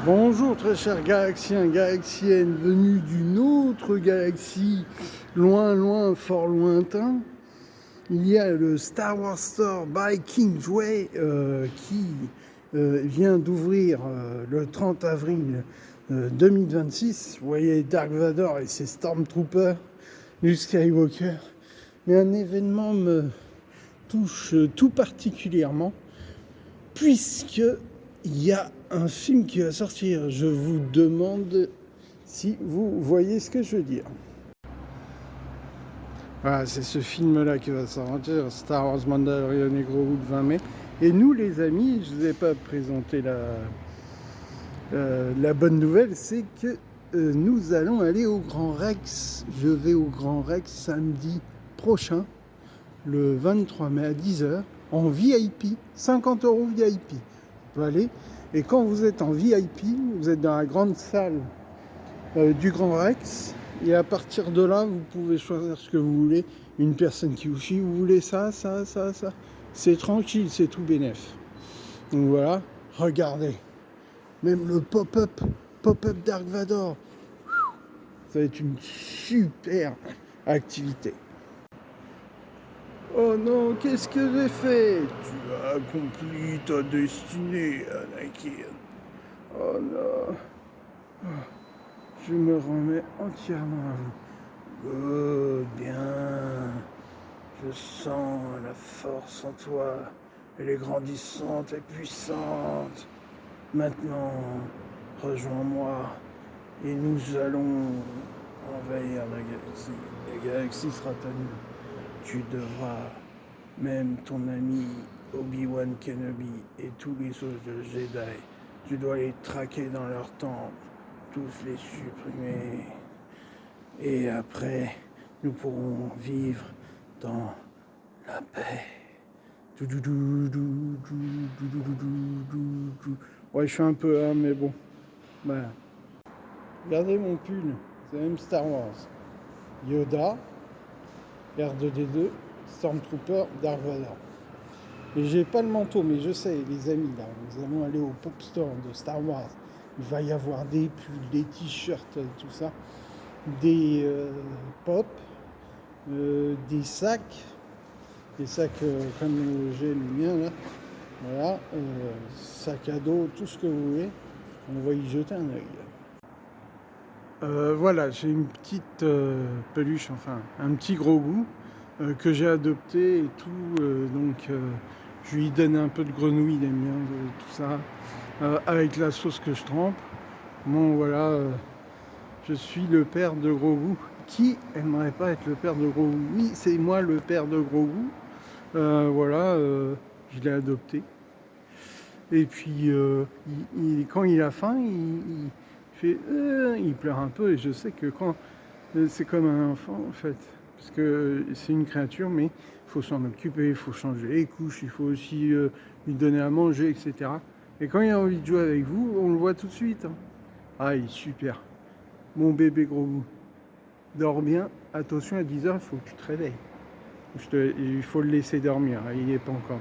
Bonjour très chers galaxiens, galaxiennes venus d'une autre galaxie, loin, fort lointain. Il y a le Star Wars Store by Kingsway qui vient d'ouvrir le 30 avril 2026. Vous voyez Dark Vador et ses Stormtroopers, Luke Skywalker. Mais un événement me touche tout particulièrement puisque il y a un film qui va sortir. Je vous demande si vous voyez ce que je veux dire. Voilà, c'est ce film-là qui va sortir, Star Wars Mandalorian et Grogu le 20 mai. Et nous, les amis, je ne vous ai pas présenté la bonne nouvelle, c'est que nous allons aller au Grand Rex. Je vais au Grand Rex samedi prochain, le 23 mai à 10h, en VIP, 50 € VIP. Vous pouvez aller. Et quand vous êtes en VIP, vous êtes dans la grande salle du Grand Rex. Et à partir de là, vous pouvez choisir ce que vous voulez. Une personne qui vous suit, vous voulez ça. C'est tranquille, c'est tout bénef. Donc voilà, regardez. Même le pop-up Dark Vador. Ça va être une super activité. Oh non, qu'est-ce que j'ai fait? Tu as accompli ta destinée, Anakin. Oh non. Je me remets entièrement à vous. Oh, bien. Je sens la force en toi. Elle est grandissante et puissante. Maintenant, rejoins-moi et nous allons envahir la galaxie. La galaxie sera à nous. Tu devras, même ton ami Obi-Wan Kenobi et tous les autres Jedi, tu dois les traquer dans leur temple, tous les supprimer. Et après, nous pourrons vivre dans la paix. Ouais, je suis un peu là, mais bon. Voilà. Regardez mon pull, c'est même Star Wars. Yoda, R2D2, Stormtrooper, Dark Vador. Et j'ai pas le manteau, mais je sais, les amis, là, nous allons aller au Pop Store de Star Wars. Il va y avoir des pulls, des t-shirts, tout ça, des pop, des sacs comme j'ai le mien là. Voilà, sac à dos, tout ce que vous voulez. On va y jeter un œil. Voilà, j'ai une petite peluche, enfin un petit Grogu que j'ai adopté et tout, donc je lui donne un peu de grenouille, il aime bien tout ça, avec la sauce que je trempe. Bon voilà, je suis le père de Grogu. Qui aimerait pas être le père de Grogu? Oui, c'est moi le père de Grogu. Voilà, je l'ai adopté. Et puis quand il a faim, il pleure un peu, et je sais que quand c'est comme un enfant en fait, parce que c'est une créature, mais il faut s'en occuper, il faut changer les couches, il faut aussi lui donner à manger, etc. Et quand il a envie de jouer avec vous, on le voit tout de suite. Ah, il est super. Mon bébé Grogu. Dors bien, attention à 10h, il faut que tu te réveilles. Il faut le laisser dormir, il n'est pas encore.